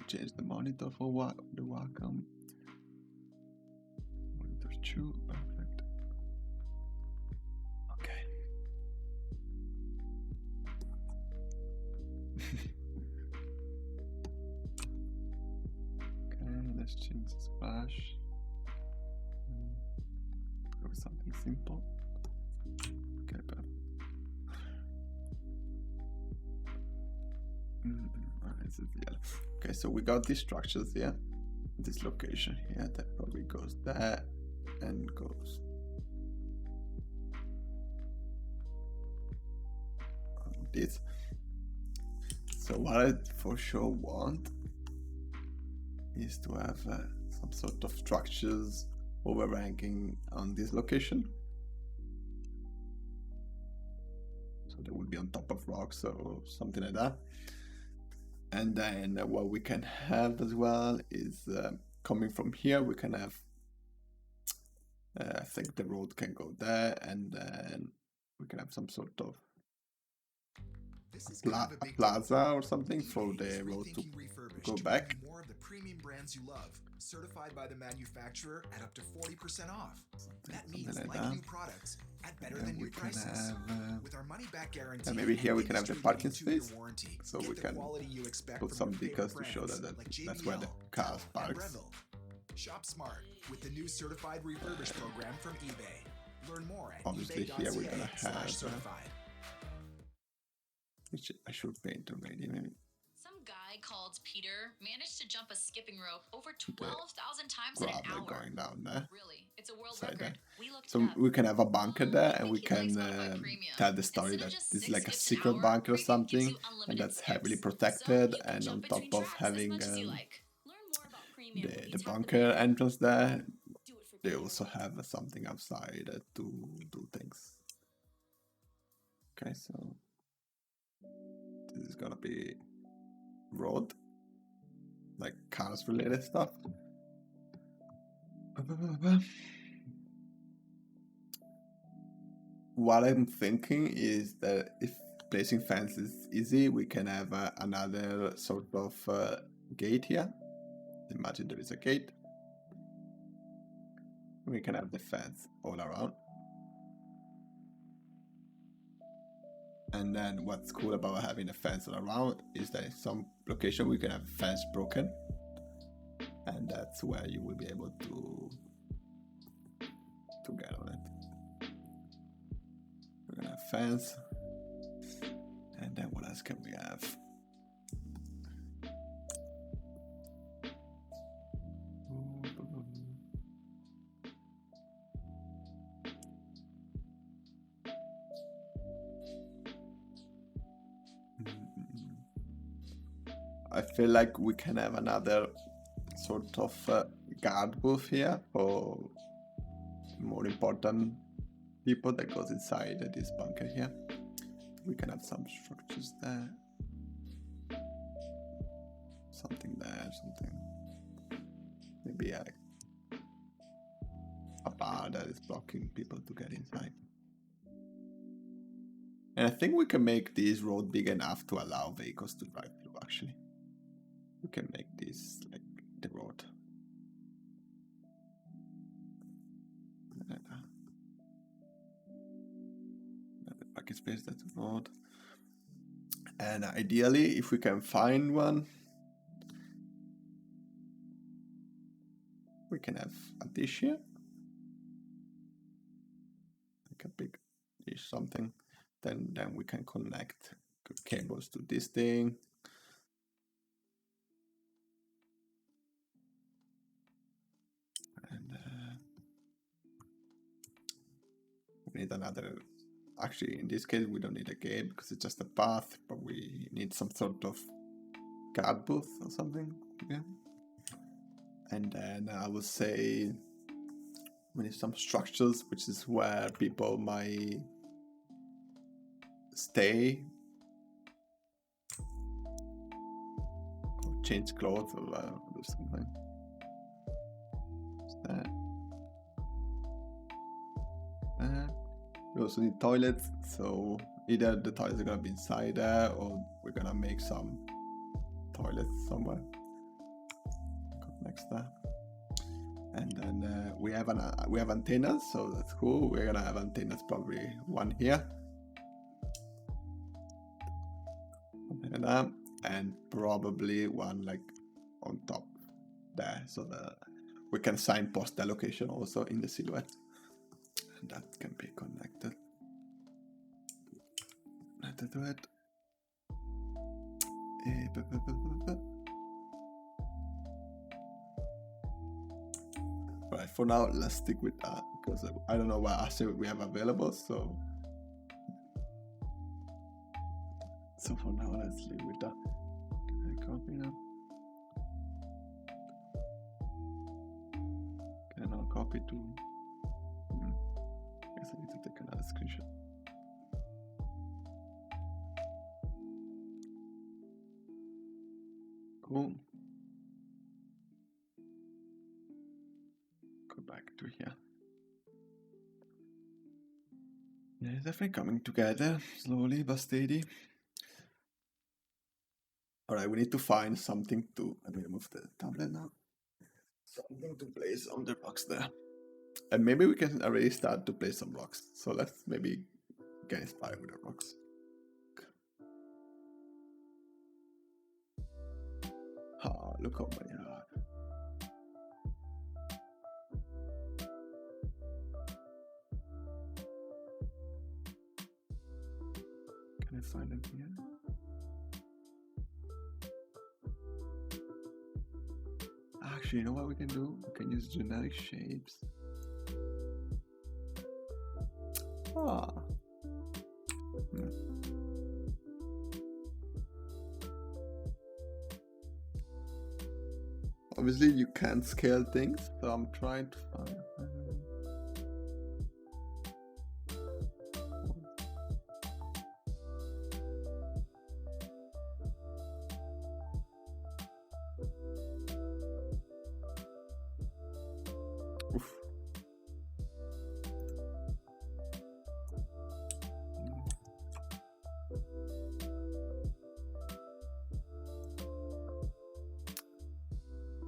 change the monitor for the Wacom. Monitor 2, perfect. Okay. Okay, let's change the splash. Go with something simple. Okay, perfect. Okay, so we got these structures here, this location here that probably goes there and goes on this. So what I for sure want is to have some sort of structures overranking on this location. So they will be on top of rocks or something like that. And then what we can have as well is coming from here, we can have, I think the road can go there, and then we can have some sort of plaza or something for the road to go back. More of the premium brands you love, certified by the manufacturer at up to 40% off. That means like new products at better than new prices. With our money back guarantee, maybe here we can have the parking space, so we can put some decals to show that that's where the cars parks. Shop smart with the new certified refurbished program from eBay. Learn more at obviously here we're gonna have certified. Which I should paint already, maybe. Some guy called Peter managed to jump a skipping rope over 12,000 times in an hour. Going down there. Really, it's a world record. So we can have a bunker there, and we can tell the story that this is like a secret bunker or something, and that's heavily protected, and on top of having the bunker entrance there, they also have something outside to do things. Okay, so this is gonna be road, like cars related stuff. What I'm thinking is that if placing fence is easy, we can have another sort of gate here. Imagine there is a gate. We can have the fence all around. And then what's cool about having a fence all around is that in some location we can have fence broken, and that's where you will be able to get on it. We're gonna have fence, and then what else can we have? I feel like we can have another sort of guard booth here for more important people that goes inside this bunker here. We can have some structures there, something there, something. Maybe a bar that is blocking people to get inside. And I think we can make this road big enough to allow vehicles to drive through actually. We can make this like the road. The parking space, that's the road. And ideally, if we can find one, we can have a dish here. Like a big dish, something. Then we can connect cables to this thing. We need another, actually in this case we don't need a gate because it's just a path, but we need some sort of guard booth or something. Yeah. And then I would say we need some structures, which is where people might stay or change clothes or do something. What's that? We also need toilets, so either the toilets are gonna be inside there or we're gonna make some toilets somewhere. connects there. And then we have antennas, so that's cool. We're gonna have antennas, probably one here, and probably one like on top there, so that we can signpost the location also in the silhouette, and that can be connected to it. Right, for now, let's stick with that because I don't know what asset we have available. So for now, let's leave with that. Can I copy now? Can I copy to? I guess I need to take another screenshot. Cool. Go back to here. Yeah, it's definitely coming together slowly but steady. All right, we need to find something to. Let me remove the tablet now. Something to place on the rocks there, and maybe we can already start to place some rocks. So let's maybe get inspired with the rocks. Ah, look how many are. Can I find them here? Actually, you know what we can do? We can use generic shapes. Ah. Obviously, you can't scale things, so I'm trying to find. Oof.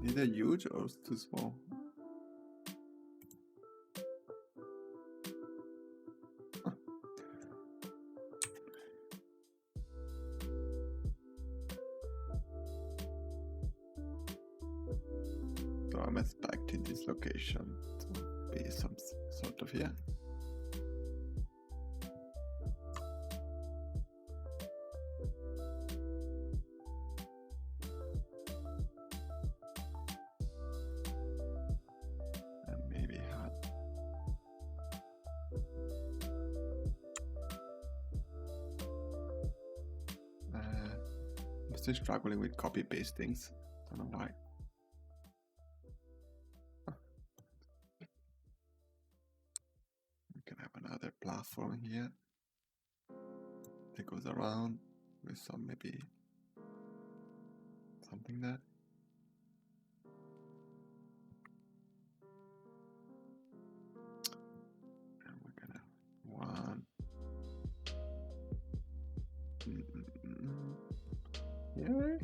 Either huge or too small. So I'm expecting this location to be some sort of here. And maybe I'm still struggling with copy paste things. Don't know why. We can have another platform here that goes around with some maybe something there. And we're gonna one. Yeah.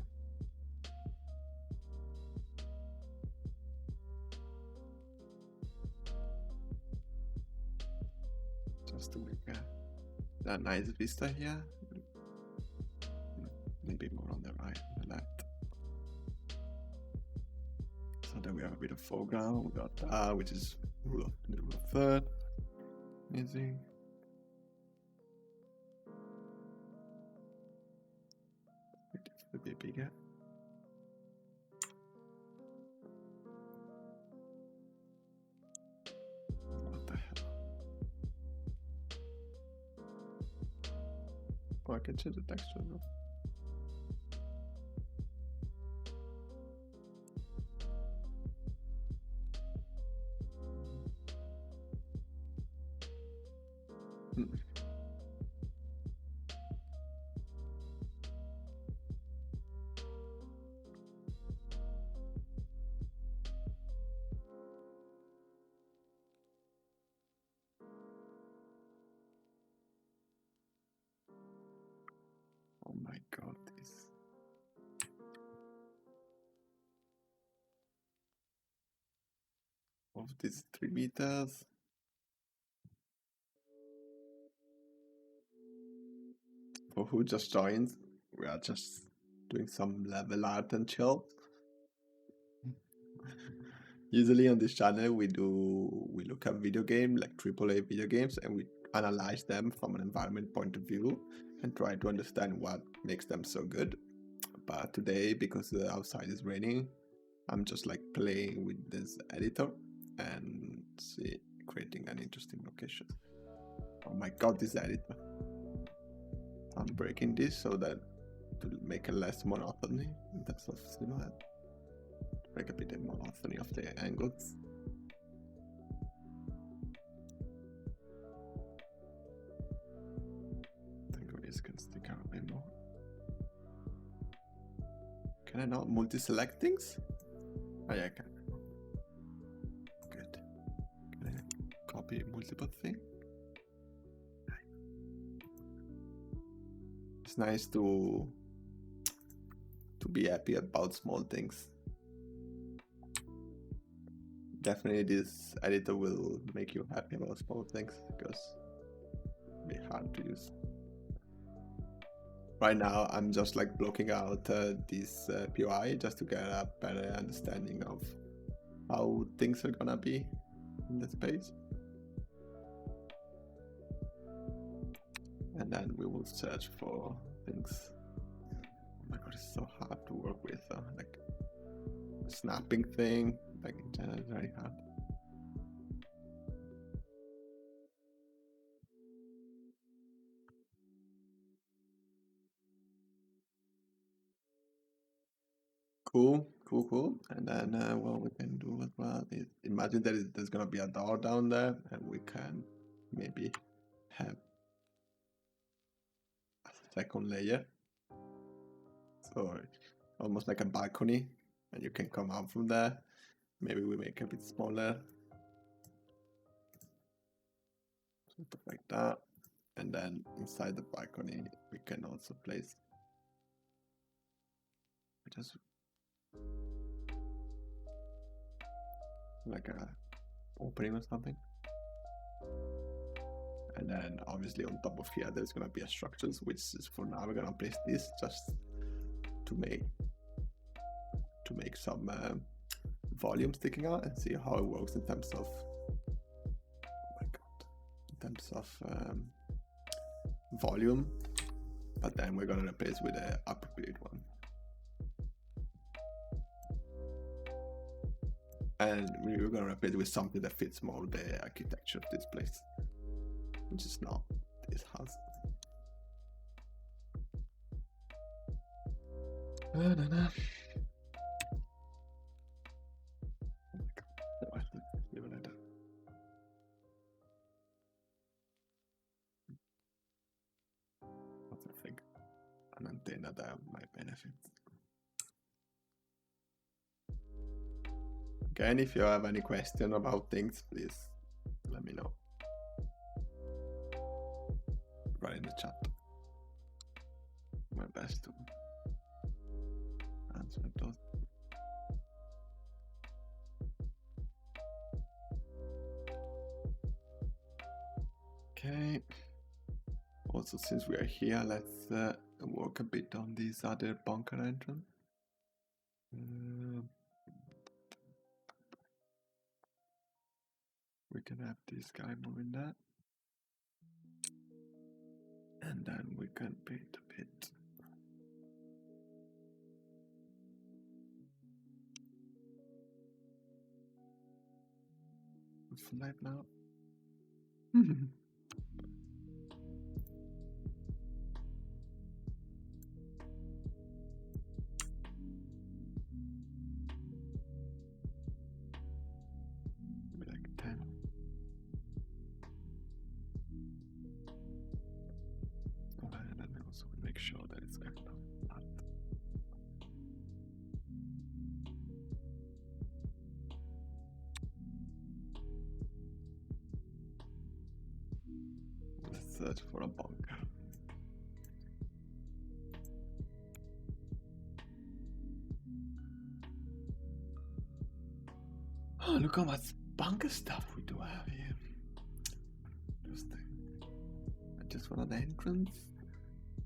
Just to make a nice vista here. Maybe more on the right, on the left. So then we have a bit of foreground. We got that, which is the rule of third. Amazing. It's a bit bigger. What the hell? Oh, I can change the texture though. Oh my of these 3 meters. For who just joined, we are just doing some level art and chill. Usually on this channel we look at video game, like AAA video games, and we analyze them from an environment point of view and try to understand what makes them so good. But today, because the outside is raining, I'm just like playing with this editor and creating an interesting location. Oh my god, this editor. I'm breaking this so that to make a less monotony in terms of silhouette. Break a bit of monotony of the angles. I think this can stick out a bit more. Can I not multi-select things? Oh yeah, I can. Good. Can I copy multiple things? It's nice to be happy about small things. Definitely this editor will make you happy about small things because it'll be hard to use. Right now I'm just like blocking out this POI just to get a better understanding of how things are gonna be in the space. And then we will search for things. Oh my god, it's so hard to work with, like the snapping thing, like in general, it's very hard. Cool. And then what we can do as well is imagine that there's gonna be a door down there, and we can maybe have a second layer. So almost like a balcony, and you can come out from there. Maybe we make it a bit smaller. Something like that. And then inside the balcony, we can also place just like a opening or something. And then obviously on top of here, there's gonna be a structures, which is for now we're gonna place this just to make some volume sticking out and see how it works in terms of, oh my god, in terms of volume. But then we're gonna replace with an appropriate one. And we're gonna replace with something that fits more the architecture of this place, which is not this house. Oh my god. No, I think leave it like that. What's the thing? An antenna that might benefit. Okay, and if you have any question about things, please let me know. Right in the chat. My best to answer those. Okay. Also, since we are here, let's work a bit on this other bunker entrance. We can have this guy moving that. And then we can paint a bit. What's the light now? Maybe like 10. And then also make sure that it's kind of flat. Let's search for a bunker. Oh, look how much bunker stuff we do have here. Interesting. I just want an entrance.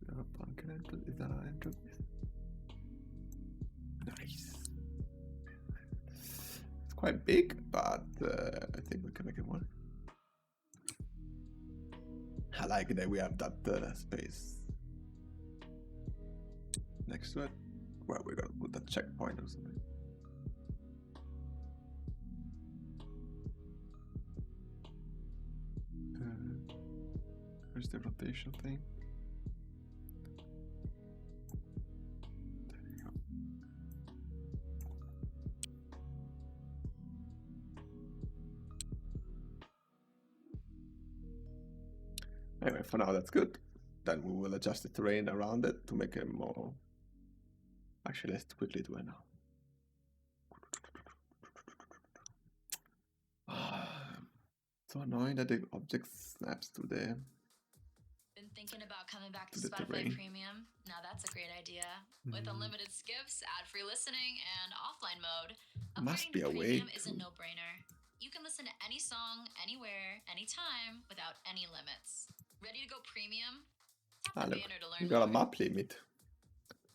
We have a bunker entrance. Is that our entrance? Nice. It's quite big, but I think we can make it work. I like that we have that space next to it. Where we're gonna put that checkpoint or something. Where's the rotation thing? There you go. Anyway, for now that's good. Then we will adjust the terrain around it to make it more... Actually, let's quickly do it now. So annoying that the object snaps to the... Been thinking about coming back to the Spotify terrain. Premium? Now that's a great idea. With unlimited skips, ad-free listening, and offline mode, Must upgrading be to a way Premium is a to- no-brainer. You can listen to any song, anywhere, anytime, without any limits. Ready to go Premium? Tap the Look, banner to we learn got a more. map limit.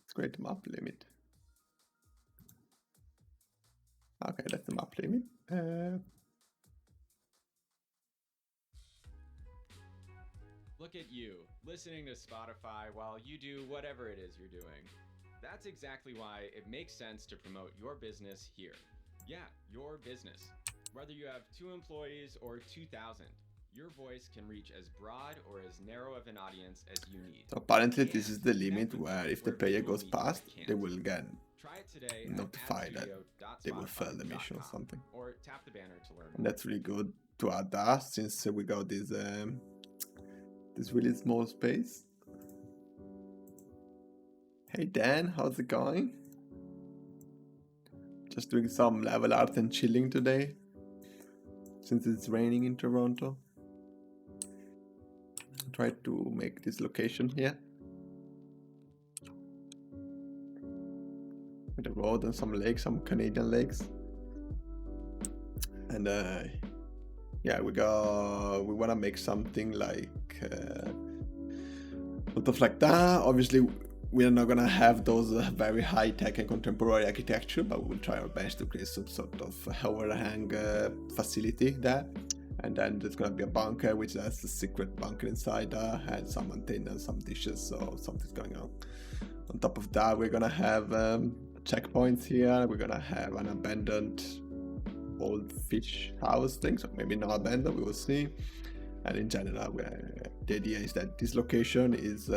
It's great map limit. Okay, that's the map limit. Look at you, listening to Spotify while you do whatever it is you're doing. That's exactly why it makes sense to promote your business here. Yeah, your business. Whether you have 2 employees or 2,000, your voice can reach as broad or as narrow of an audience as you need. So apparently this is the limit where if the player goes past, they will get Try it today notified that they will fail the mission or something. Or tap the banner to learn And more. that's really good to add that since we got this really small space. Hey Dan, how's it going? Just doing some level art and chilling today since it's raining in Toronto. Try to make this location here with a road and some lakes, some Canadian lakes. And yeah, we want to make something like sort of like that. Obviously we are not gonna have those very high-tech and contemporary architecture, but we will try our best to create some sort of overhang facility there. And then there's gonna be a bunker which has a secret bunker inside and some antennas, some dishes, so something's going on. On top of that, we're gonna have checkpoints here. We're gonna have an abandoned old fish house thing, so maybe not abandoned, we will see. And in general, the idea is that this location is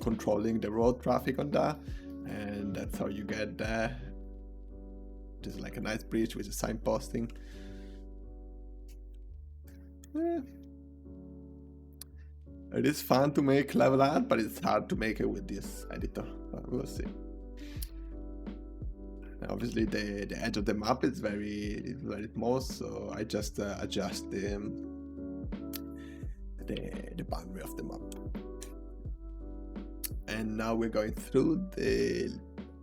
controlling the road traffic on that, and that's how you get there. There's like a nice bridge with a signposting. It is fun to make level art, but it's hard to make it with this editor. But we'll see. Obviously, the edge of the map is very small, so I just adjust the boundary of the map. And now we're going through the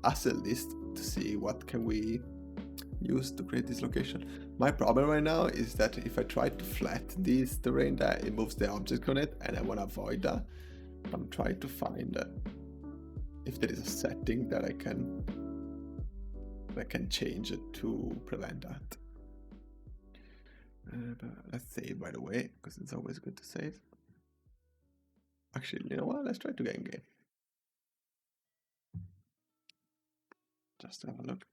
asset list to see what can we use to create this location. My problem right now is that if I try to flatten this terrain there, it moves the object on it, and I want to avoid that. I'm trying to find if there is a setting that I can change it to prevent that. But let's save right away, because it's always good to save. Actually, you know what? Let's try to get in game. Just to have a look.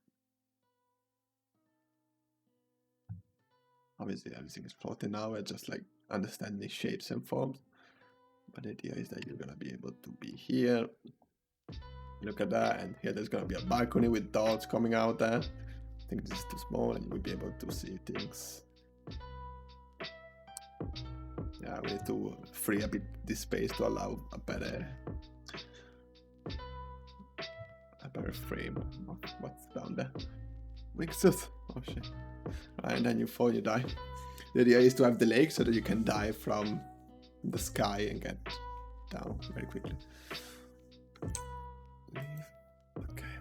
Obviously, everything is floating now. I just like understanding shapes and forms. But the idea is that you're gonna be able to be here. Look at that, and here there's gonna be a balcony with dots coming out there. I think this is too small, and you'll be able to see things. Yeah, we need to free a bit this space to allow a better frame of what's down there. Wingsuit. Oh shit. Right, and then you fall, you die. The idea is to have the lake so that you can dive from the sky and get down very quickly. Okay.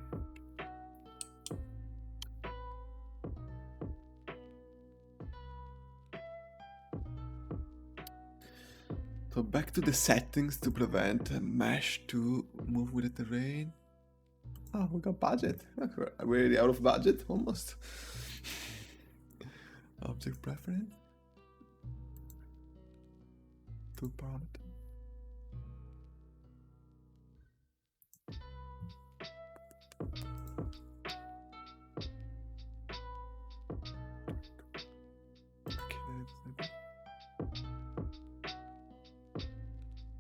So back to the settings to prevent a mesh to move with the terrain. Oh, we got budget. We're already out of budget, almost. Object preference. 2 parameters.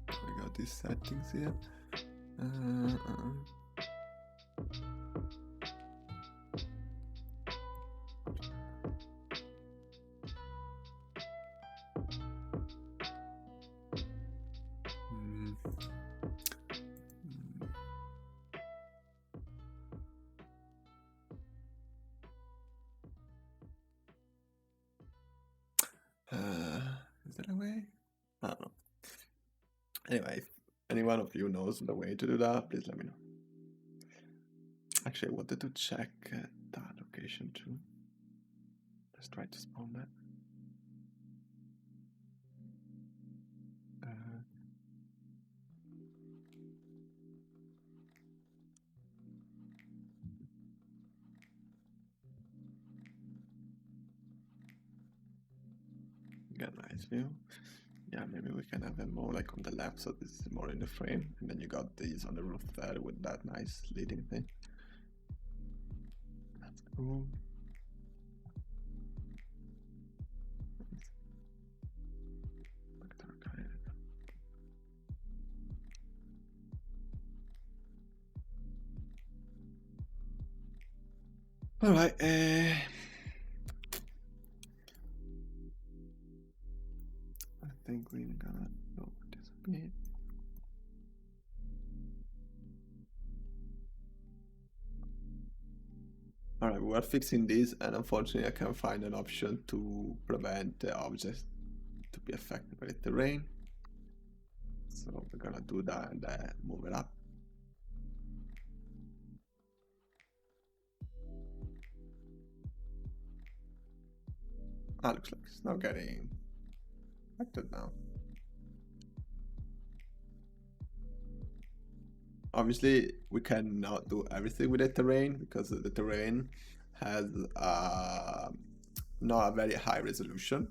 We got these settings here. Is there a way? I don't know. Anyway, if any one of you knows the way to do that, please let me know. Actually, I wanted to check that location too. Let's try to spawn that. Got a nice view. Yeah, maybe we can have them more like on the left, so this is more in the frame, and then you got these on the roof there with that nice leading thing. That's cool. All right. I think we're gonna go disappear. All right, we're fixing this, and unfortunately, I can't find an option to prevent the objects to be affected by the terrain. So we're gonna do that and move it up. Ah, looks like it's not getting affected now. Obviously, we cannot do everything with the terrain because the terrain has not a very high resolution,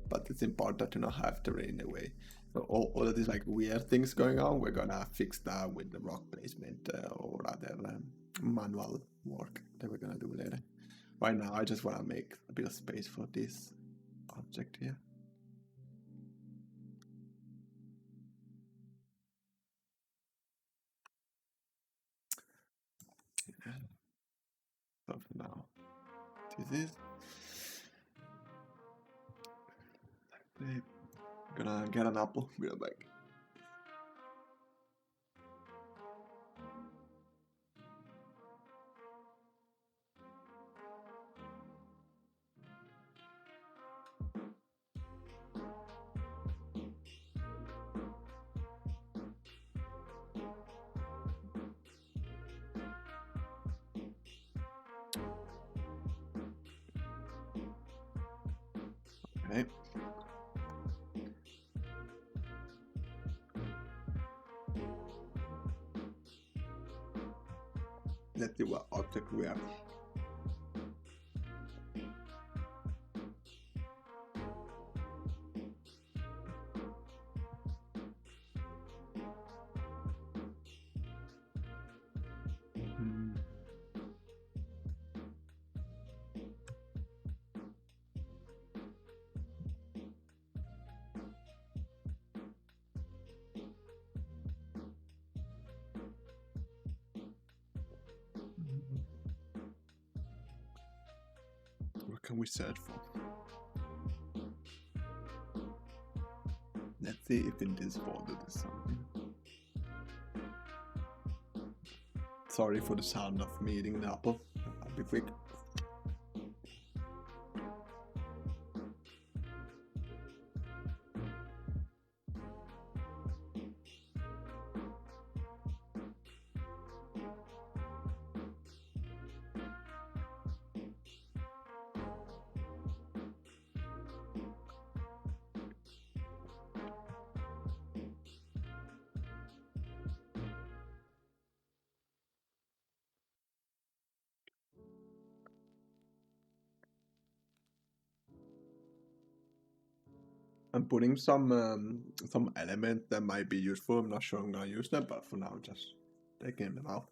but it's important to not have terrain in the way. So all of these like weird things going on, we're gonna fix that with the rock placement or rather manual work that we're gonna do later. Right now, I just want to make a bit of space for this object here. Yeah. So for now, this is. I'm gonna get an apple real back. Okay. Let's see what object we have. What can we search for? Let's see if in this folder there's something. Sorry for the sound of me eating an apple. I'll be quick. I'm putting some elements that might be useful. I'm not sure I'm gonna use them, but for now, just taking them out.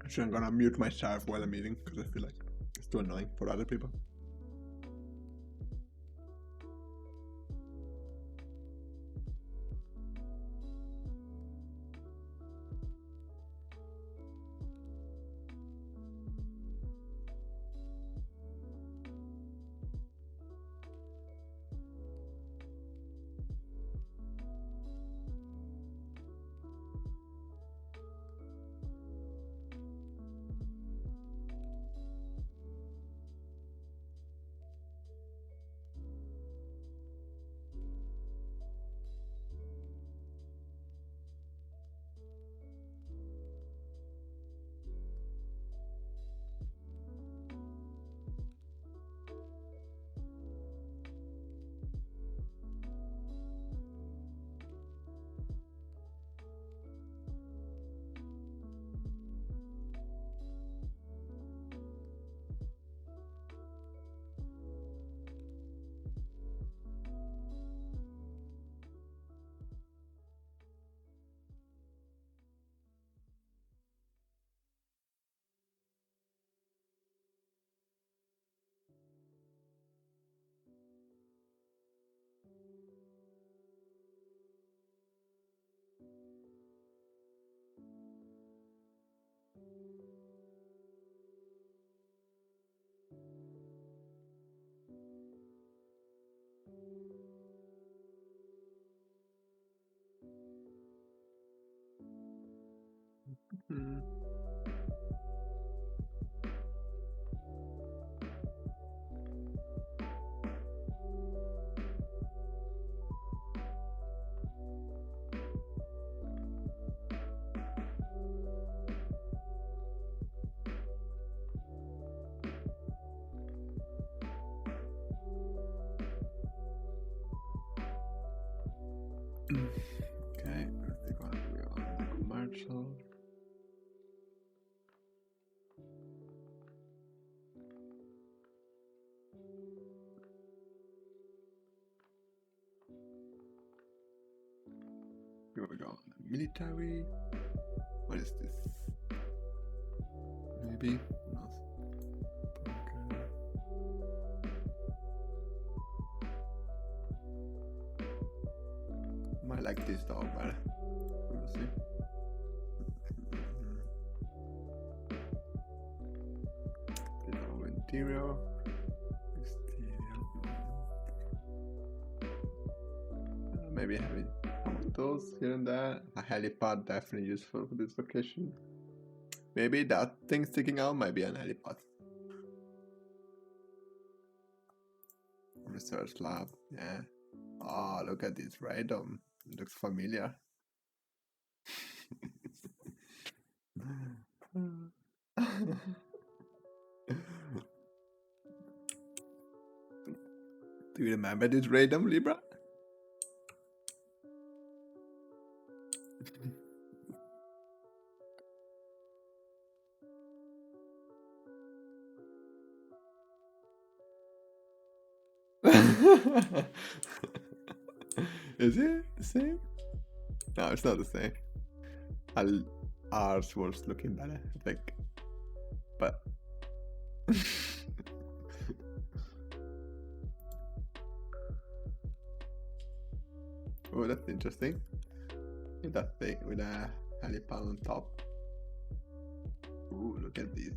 Actually, I'm gonna mute myself while I'm eating because I feel like it's too annoying for other people. Hmm. Okay, I think we're on the commercial. Here we go. Military. What is this? Maybe. Who knows? Okay. Might like this dog better. We'll see. Little interior. Exterior. Maybe having some of those here and there. A helipad definitely useful for this location. Maybe that thing sticking out might be an helipad. Research lab, yeah. Oh, look at this radom. It looks familiar. Do you remember this radom, Libra? Is it the same? No, it's not the same. Ours was looking better, I think. But oh, that's interesting. That thing with a helipad on top. Ooh, look at this.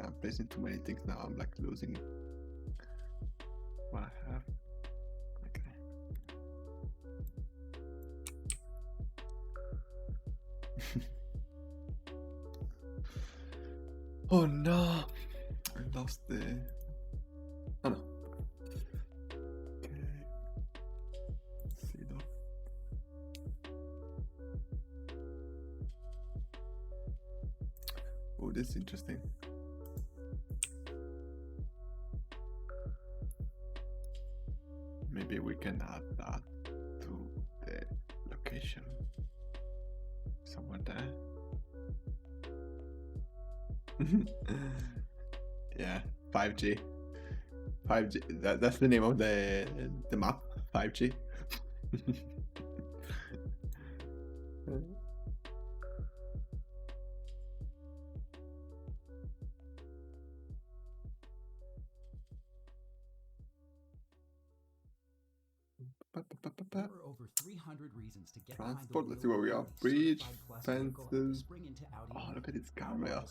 I'm placing too many things now. I'm like losing what I have. Okay. Oh no! I lost the. Oh no. Okay. See though. this is interesting. Maybe we can add that to the location. Somewhere there. Yeah, 5G. 5G. That's the name of the map. 5G. There are over 300 reasons to get Transport. Let's see where we are. Bridge, fences. Oh, look at this guardrail.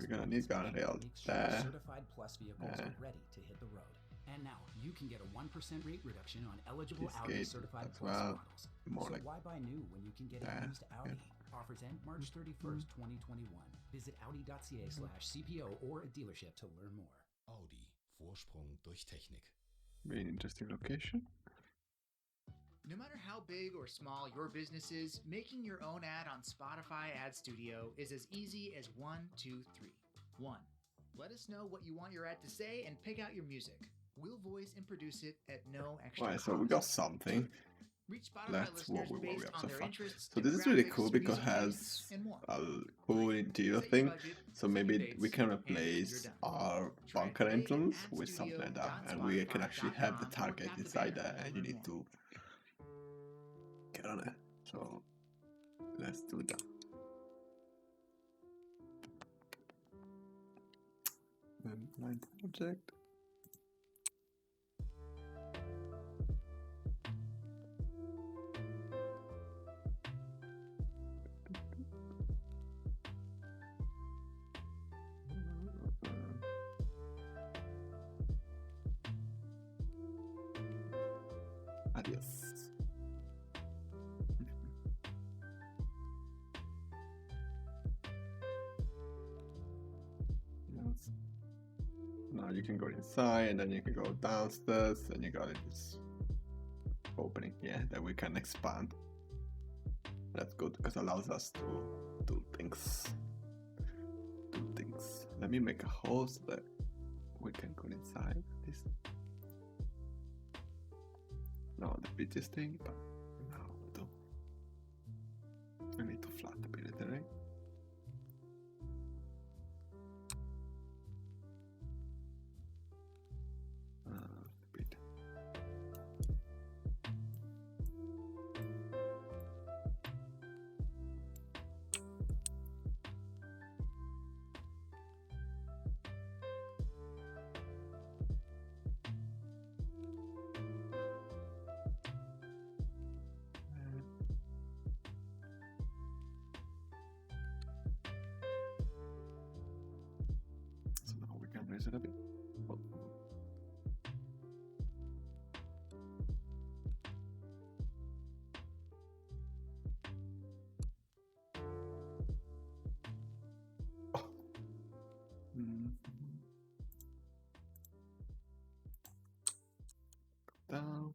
We're gonna need guardrail there. Certified Plus vehicles are ready to hit the road. And now you can get a 1% rate reduction on eligible This Audi gate Certified as Plus well. models. More So like why buy new when you can get a there. used Audi? Offers end March 31st, 2021. Visit audi.ca/CPO or a dealership to learn more. Audi. Vorsprung durch Technik. Very interesting location. No matter how big or small your business is, making your own ad on Spotify Ad Studio is as easy as 1, 2, 3. 1. Let us know what you want your ad to say and pick out your music. We'll voice and produce it at no extra Alright, cost. so we got something. Reach Spotify That's what listeners we based have on so their far. interests, So this is really demographics, cool because it music has tastes, and more. a cool interior Set your thing. budget, So set maybe your dates, we can and replace you're done. our Try bunker today at entrance with something like that, and we can actually have the adstudio.spotify.com or target tap the inside banner there, and to you learn need more. to get on it. So let's do that. And line project. Adios. Yes. Now you can go inside, and then you can go downstairs, and you got this opening here that we can expand. That's good because it allows us to do things. Let me make a hole so that we can go inside this. No, the biggest thing, but now do. I need to flat a bit the terrain. A bit. So now we can raise it a bit. Oh. Oh. Down.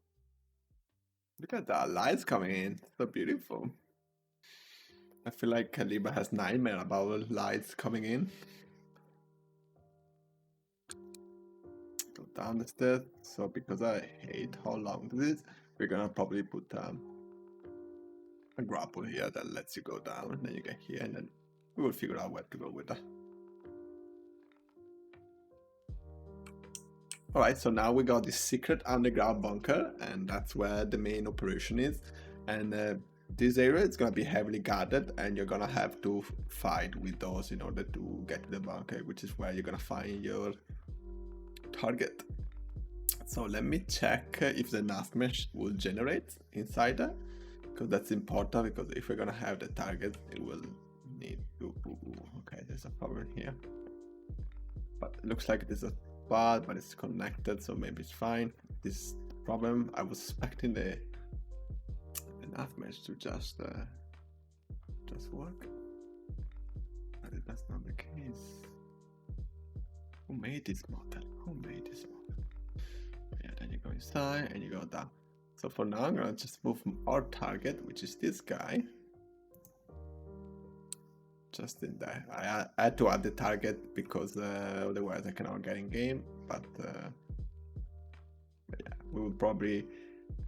Look at that, lights coming in. So beautiful. I feel like Kaliba has nightmare about lights coming in. Go down the stairs. So because I hate how long this is, we're gonna probably put a grapple here that lets you go down. Then you get here, and then we will figure out where to go with that. Alright, so now we got this secret underground bunker, and that's where the main operation is. And this area is gonna be heavily guarded, and you're gonna have to fight with those in order to get to the bunker, which is where you're gonna find your target. So let me check if the NAS mesh will generate inside there, because that's important, because if we're gonna have the target, it will need to... Okay, there's a problem here. But it looks like there's a bad, but it's connected, so maybe it's fine. This problem, I was expecting the NAS mesh to just work, but that's not the case. Who made this model? Who made this model? Yeah, then you go inside and you go down. So for now, I'm gonna just move our target, which is this guy, just in there. I had to add the target because otherwise I cannot get in game. But yeah, we will probably,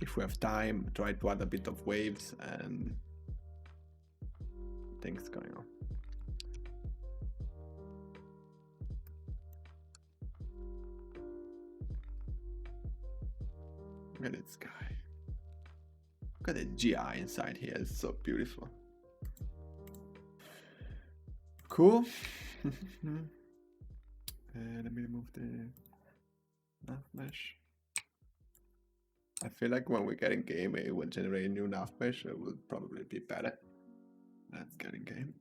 if we have time, try to add a bit of waves and things going on. Look at this guy. Look at the GI inside here. It's so beautiful. Cool. Let me remove the nav mesh. I feel like when we get in game, it will generate a new nav mesh. It will probably be better. Let's get in game.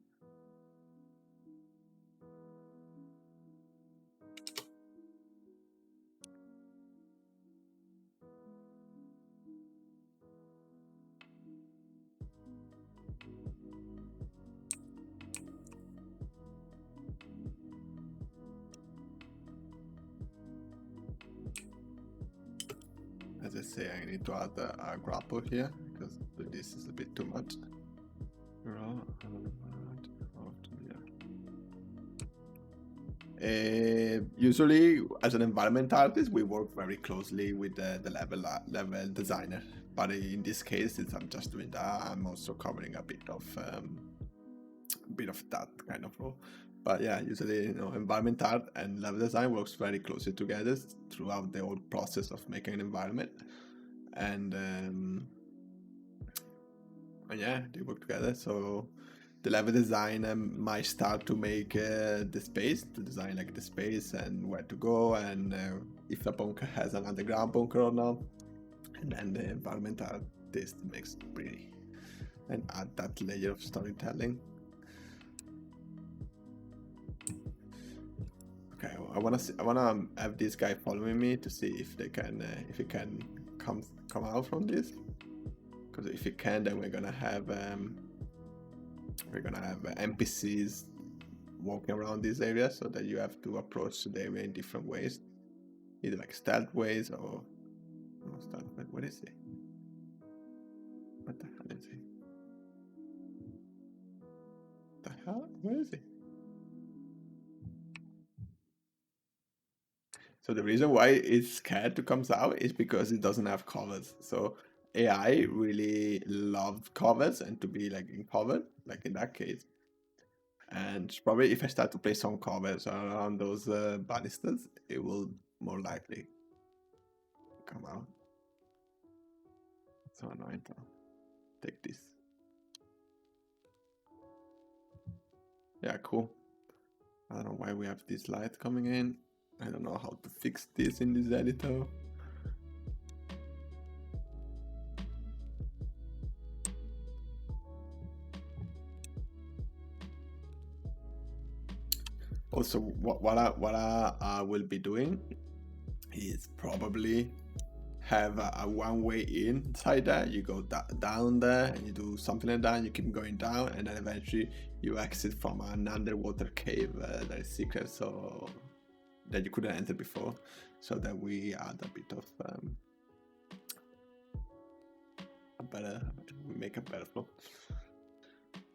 As I say, I need to add a grapple here because this is a bit too much. Usually, as an environment artist, we work very closely with the level designer. But in this case, since I'm just doing that, I'm also covering a bit of that kind of role. But yeah, usually, environment art and level design works very closely together throughout the whole process of making an environment. And yeah, they work together. So the level designer might start to make the space, to design like the space and where to go, and if a bunker has an underground bunker or not. And then the environment artist makes it pretty and add that layer of storytelling. Okay, I wanna have this guy following me to see if they can, if he can come out from this. Because if he can, then we're gonna have NPCs walking around this area, so that you have to approach the area in different ways, either like stealth ways or no stealth. But what is he? What the hell is he? The hell? Where is he? So the reason why it's scared to come out is because it doesn't have covers. So AI really loved covers and to be like in cover, like in that case. And probably if I start to play some covers around those ballistas, it will more likely come out. So annoying though. Take this. Yeah, cool. I don't know why we have this light coming in. I don't know how to fix this in this editor. Also, what I will be doing is probably have a one-way inside there. You go down there and you do something like that. You keep going down, and then eventually you exit from an underwater cave that is secret, so that you couldn't enter before. So that we add a bit of we make a better flow.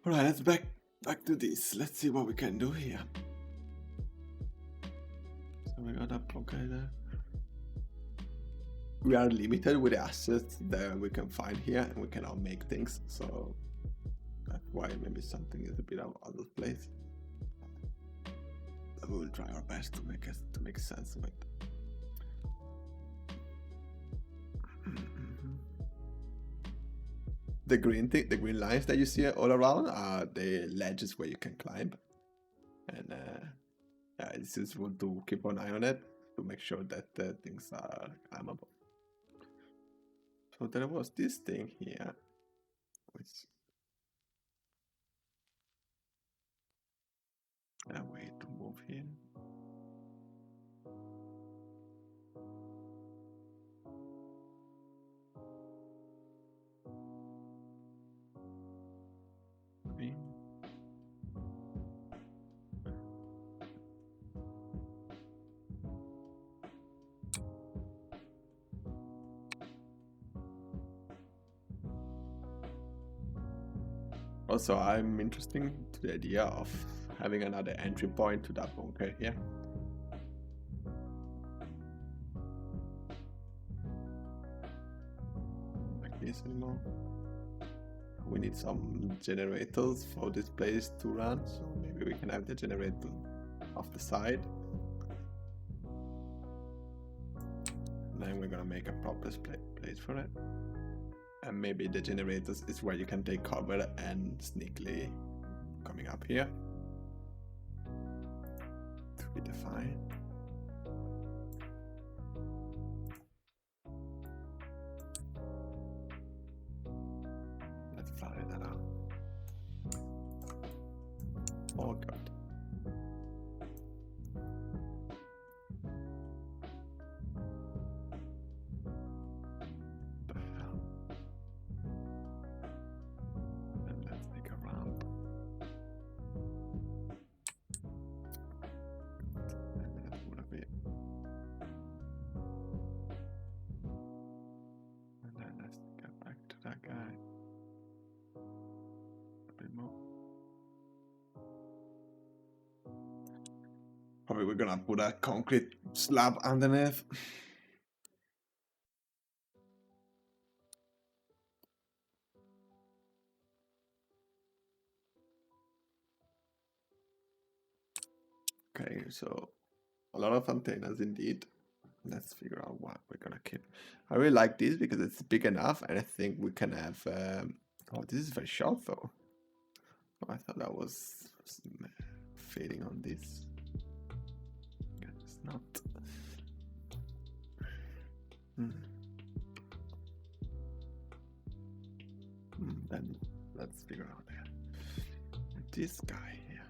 All right, let's back to this. Let's see what we can do here. So we got a pocket there. We are limited with the assets that we can find here, and we cannot make things, so that's why maybe something is a bit out of place. But we will try our best to make sense of it. The green lines that you see all around are the ledges where you can climb, and yeah, it's useful to keep an eye on it to make sure that things are climbable. So there was this thing here, which a way to move here. Maybe. Also, I'm interested to the idea of having another entry point to that bunker here. Like this anymore. We need some generators for this place to run, so maybe we can have the generator off the side. And then we're gonna make a proper place for it. And maybe the generators is where you can take cover and sneakily coming up here. To be defined. Let's fly that out. Oh god. The hell? And let's make a ramp. And then put a bit. And then let's get back to that guy. A bit more. Probably we're gonna put a concrete slab underneath. Okay, so a lot of antennas indeed. Let's figure out what we're gonna keep. I really like this because it's big enough, and I think we can have. Oh, this is very short though. Oh, I thought that was fading on this. Okay, it's not. Then let's figure out this guy here.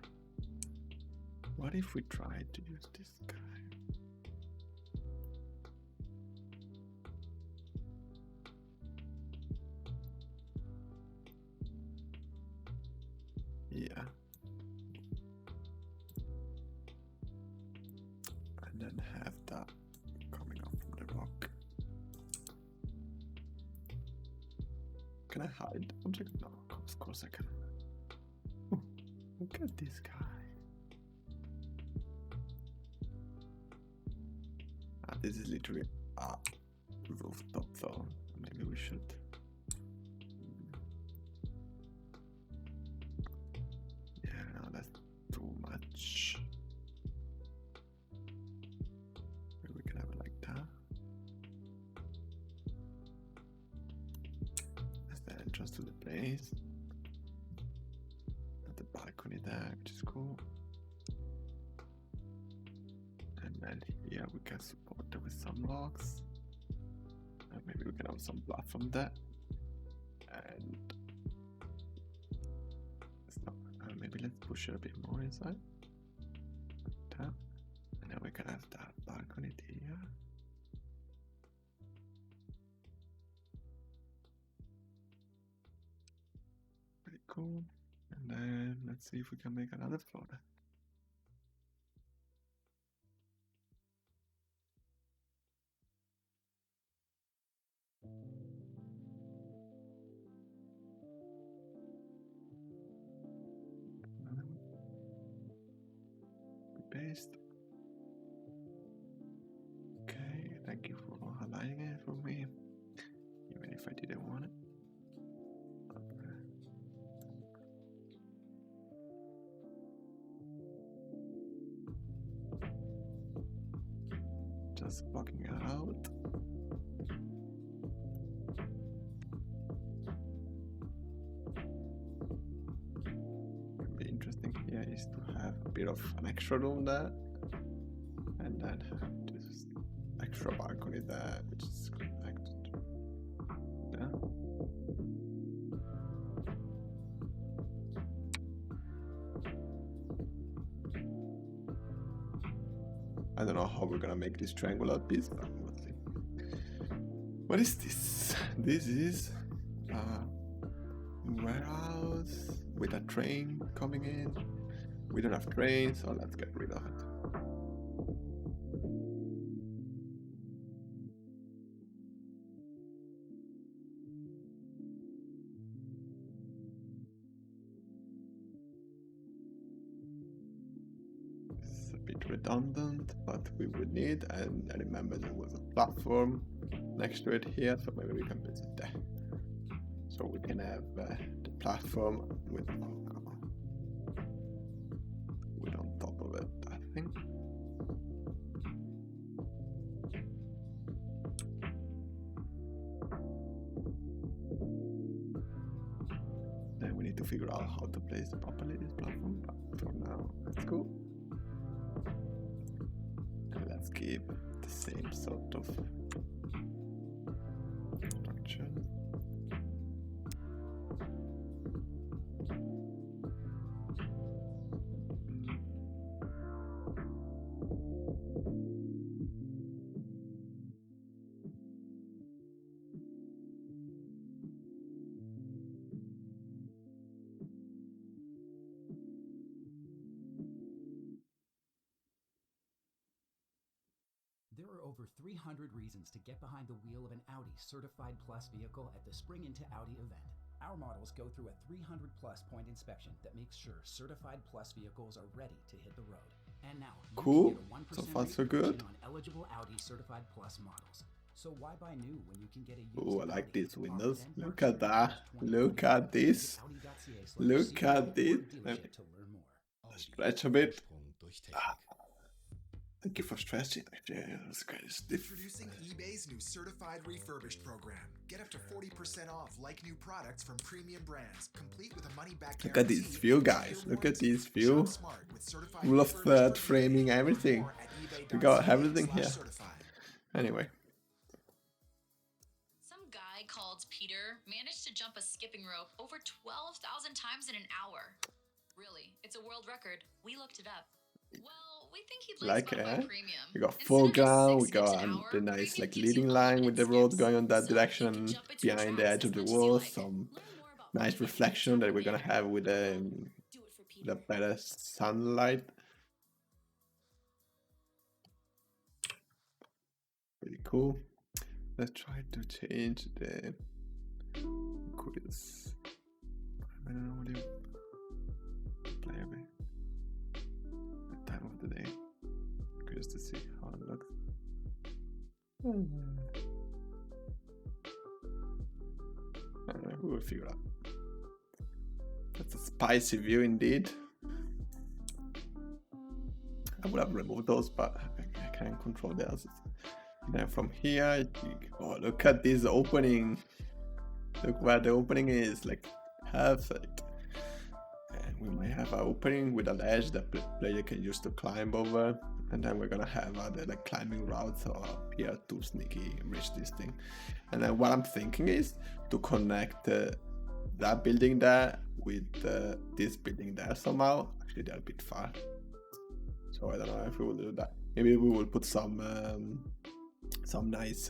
What if we try to use this guy? Yeah. And then have that coming up from the rock. Can I hide object? No, of course I can. Oh, look at this guy. This is literally a rooftop though. Maybe we should. Yeah, no, that's too much. Maybe we can have it like that. That's the entrance to the place. And the balcony there, which is cool. And then here we can support it with some logs. And maybe we can have some platform there. And it's not, maybe let's push it a bit more inside. Like that. And then we can have that balcony here. Pretty cool. And then let's see if we can make another floor there. Paste. Okay, thank you for highlighting it for me, even if I didn't want it. Okay. Just blocking it out. Interesting here is to have a bit of an extra room there, and then have this extra balcony there, which is connected there. I don't know how we're gonna make this triangular piece, but we'll see. What is this? This is a warehouse with a train coming in. We don't have trains, so let's get rid of it. bit redundant, but we would need, and I remember there was a platform next to it here, so maybe we can visit there. So we can have the platform with on top of it, I think. Then we need to figure out how to place properly this platform, but for now, that's cool. And let's keep the same sort of structure. There are over 300 reasons to get behind the wheel of an Audi Certified Plus vehicle at the Spring Into Audi event. Our models go through a 300 plus point inspection that makes sure Certified Plus vehicles are ready to hit the road. And now, you cool. can get a 1% So far so good. on eligible Audi Certified Plus models. So why buy new when you can get a used Oh, I like Audi? these windows. Offer Look then at that. Look at this. Look at this. Stretch a bit. Thank you for stretching. Yeah, that's kind of stiff. Introducing eBay's new Certified Refurbished program. Get up to 40% off like new products from premium brands, complete with a money-back Look at guarantee. this view, guys. Look at this view. Shop smart with certified Full of refurbished framing, Learn everything. more at We got everything here. ebay.ca/certified. Anyway. Some guy called Peter managed to jump a skipping rope over 12,000 times in an hour. Really, it's a world record. We looked it up. Well, we think he'd like Spotify Premium. We got Instead foreground, of we just 6 got skips an hour, the nice Premium like gives leading you line with the unlimited road skips. going on that So you direction, can jump between behind the tracks edge of as the much as you wall, like it. some Learn more about nice Premium reflection that we're gonna there. have with Do it for Peter. the better sunlight. Pretty cool. Let's try to change the quiz. I don't know what you play a bit. The time of the day. Curious to see how it looks. I don't know, we will figure out. That's a spicy view indeed. I would have removed those, but I can't control the others. Then from here, oh, look at this opening. Look where the opening is, like perfect. And we might have an opening with an edge that the player can use to climb over. And then we're gonna have other like climbing routes up here to sneaky reach this thing. And then what I'm thinking is to connect that building there with this building there somehow. Actually, they're a bit far, so I don't know if we will do that. Maybe we will put some nice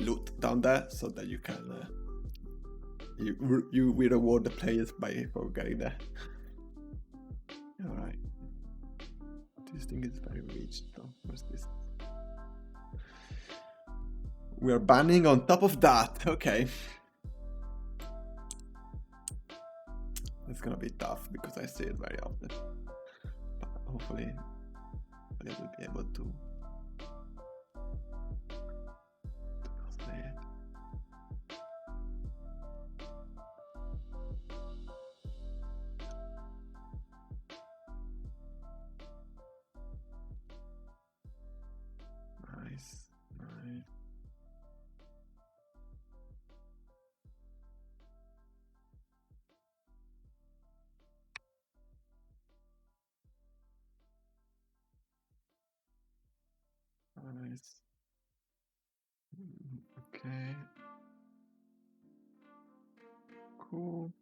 loot down there so that you can we reward the players for getting there. All right, this thing is very rich though. What's this? We are banning on top of that. Okay. It's gonna be tough because I see it very often. But hopefully I will be able to cosplay it. Nice, nice. Nice. Okay. Cool.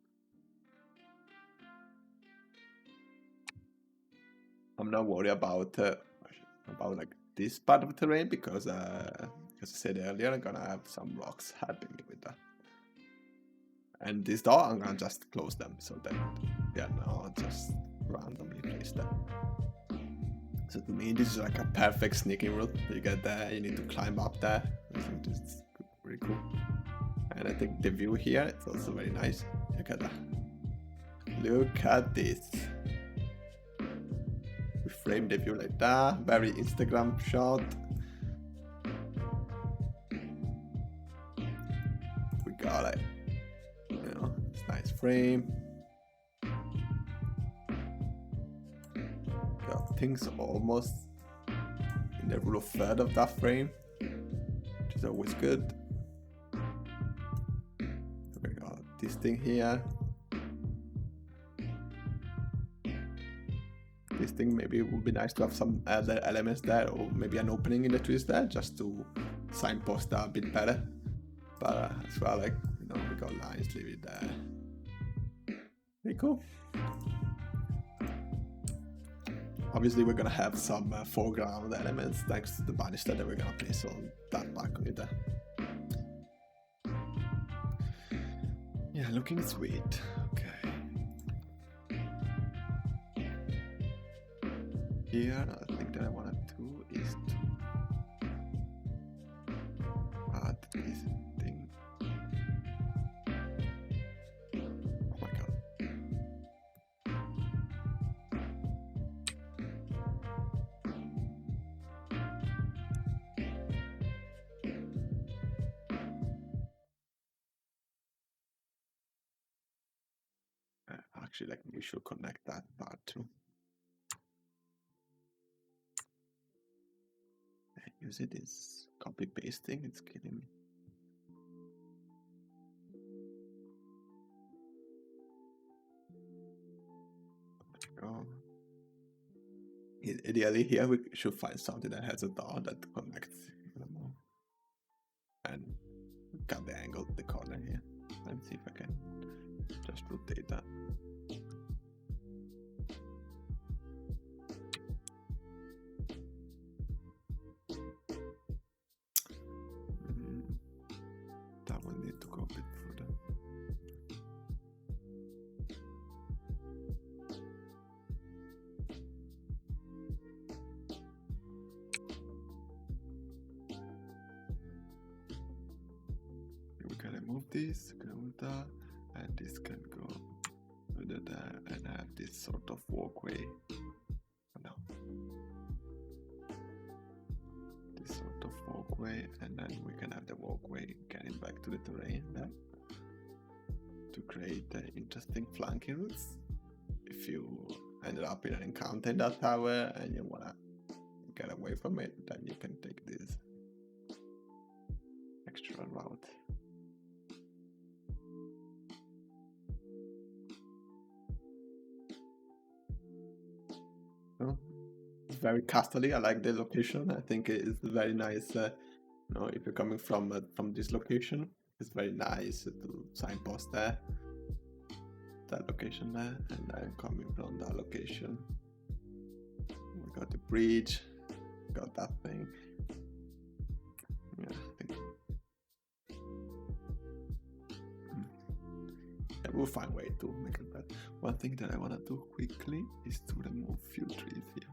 I'm not worried about like this part of the terrain because as I said earlier, I'm gonna have some rocks helping me with that. And this door, I'm gonna just close them so that they're not just randomly placed there. So to me, this is like a perfect sneaking route. You get there, you need to climb up there. I think this is pretty cool. And I think the view here is also very nice. Look at that. Look at this. frame debut like that. Very Instagram shot. We got it. You know, it's nice frame. Got things almost in the rule of third of that frame, which is always good. We got this thing here. This thing maybe it would be nice to have some other elements there, or maybe an opening in the trees there, just to signpost that a bit better. But as well, like, you know, we got lines, leave it there. Very cool. Obviously, we're gonna have some foreground elements thanks to the banister that we're gonna place on that balcony there. Yeah, looking sweet. Okay. Here, another thing that I wanna do is to add this thing. Oh my god. Actually, like, we should connect that part too. Use it is copy pasting, it's killing me. There we go. Ideally, here we should find something that has a door that connects. And cut the angle of the corner here. Let's see if I can just rotate that. That one need to go a bit further. We can remove this, that, and this can go further there and have this sort of walkway. No. This sort of walkway, and then we can have the walkway getting back to the terrain there to create interesting flanking routes. If you ended up in an encounter in that tower and you wanna get away from it, then you can take this extra route. It's very castle-y. I like the location. I think it's very nice. You know, if you're coming from this location, it's very nice to signpost there, that location there, and then coming from that location, we got the bridge, got that thing. Yeah, I think. Yeah, we'll find a way to make it better. One thing that I want to do quickly is to remove few trees here.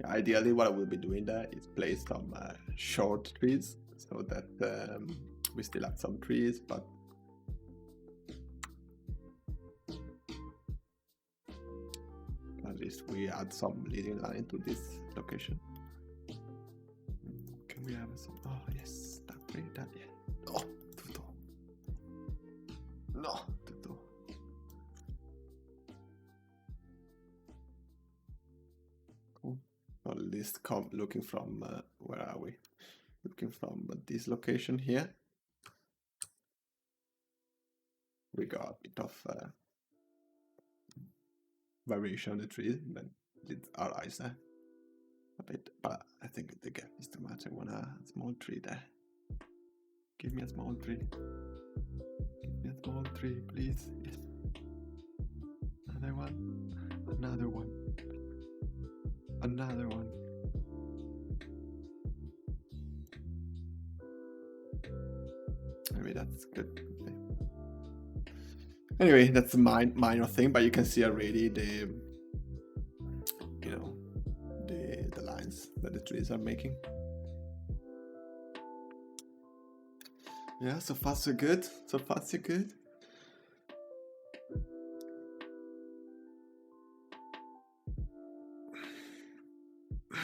Ideally, what I will be doing there is place some short trees so that we still have some trees, but at least we add some leading line to this location. Can we have some? Oh yes, that tree, that yeah. Oh, too tall. No, too tall. Cool. Or at least come looking from where are we? Looking from this location here. We got a bit of variation on the trees, and then leads our eyes there a bit. But I think the gap is too much. I want a small tree there. Give me a small tree. Give me a small tree, please. Yes. Another one. Another one. Another one. Maybe that's good. Okay. Anyway, that's a minor thing, but you can see already the, you know, the lines that the trees are making. Yeah, so far so good. So far so good. Let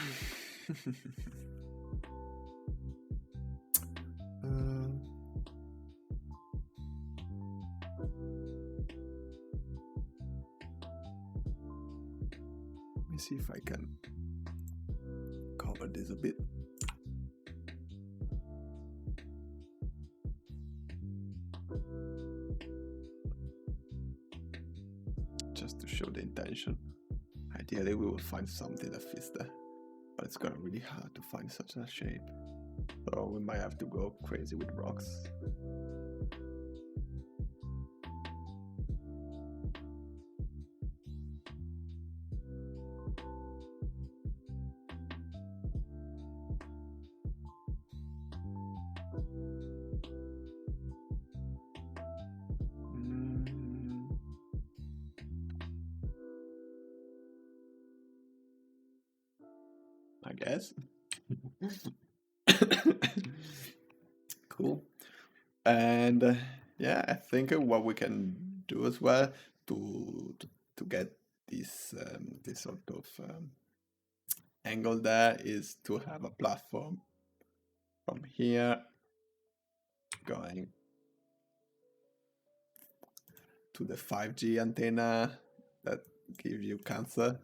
me see if I can cover this a bit. Just to show the intention. Ideally we will find something that fits there, but it's gonna be really hard to find such a shape. So we might have to go crazy with rocks. I guess. Cool. And yeah, I think what we can do as well to get this this sort of angle there is to have a platform from here going to the 5G antenna that give you cancer,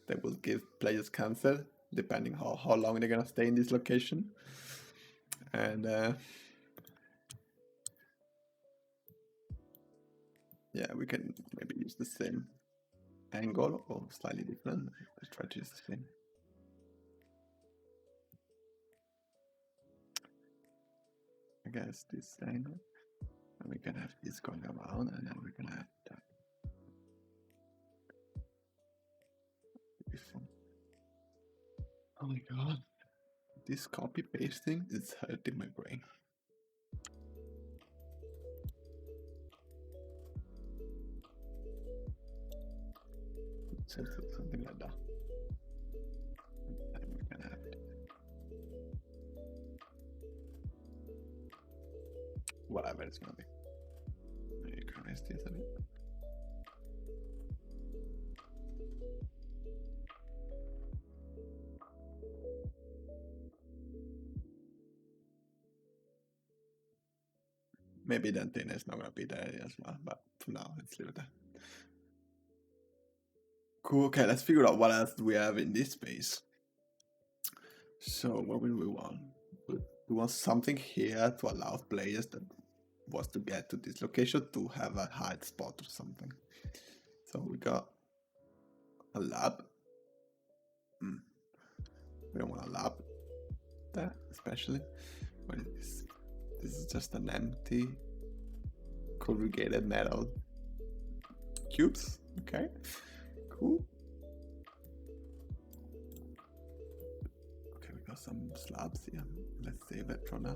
that will give players cancer depending how long they're gonna stay in this location. And yeah, we can maybe use the same angle or slightly different. Let's try to use the same. I guess this angle, and we can have this going around, and then we can have that. Oh my god, this copy pasting is hurting my brain. So something like that. And we can have it. Whatever it's gonna be. Maybe you can raise this a bit. Maybe the antenna is not gonna be there as well, but for now let's leave it there. Cool, okay, let's figure out what else do we have in this space. So what will we want? We want something here to allow players that was to get to this location to have a hide spot or something. So we got a lab. We don't want a lab there, especially. What is this? This is just an empty corrugated metal cubes. Okay, cool. Okay, we got some slabs here. Let's save it for now.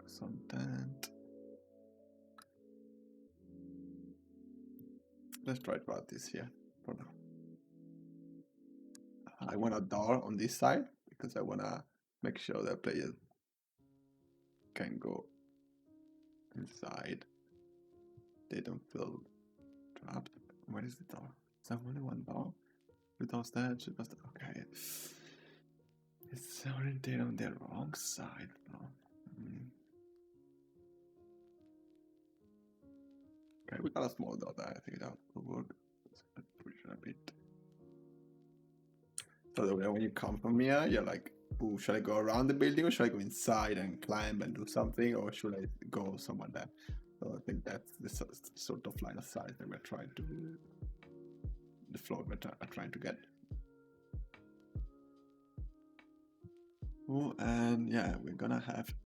Some tent. Let's try to add this here for now. I want a door on this side because I want to make sure that players can go inside. They don't feel trapped. Where is the door? Is there only one door? The door's there. Okay. It's oriented on the wrong side. No. Okay, we got a small door there. I think that will work. Let's push it a bit. So that when you come from here, you're like, ooh, should I go around the building or should I go inside and climb and do something, or should I go somewhere there? So I think that's the sort of line of sight that we're trying to, the floor we're trying to get. Oh, and yeah, we're gonna have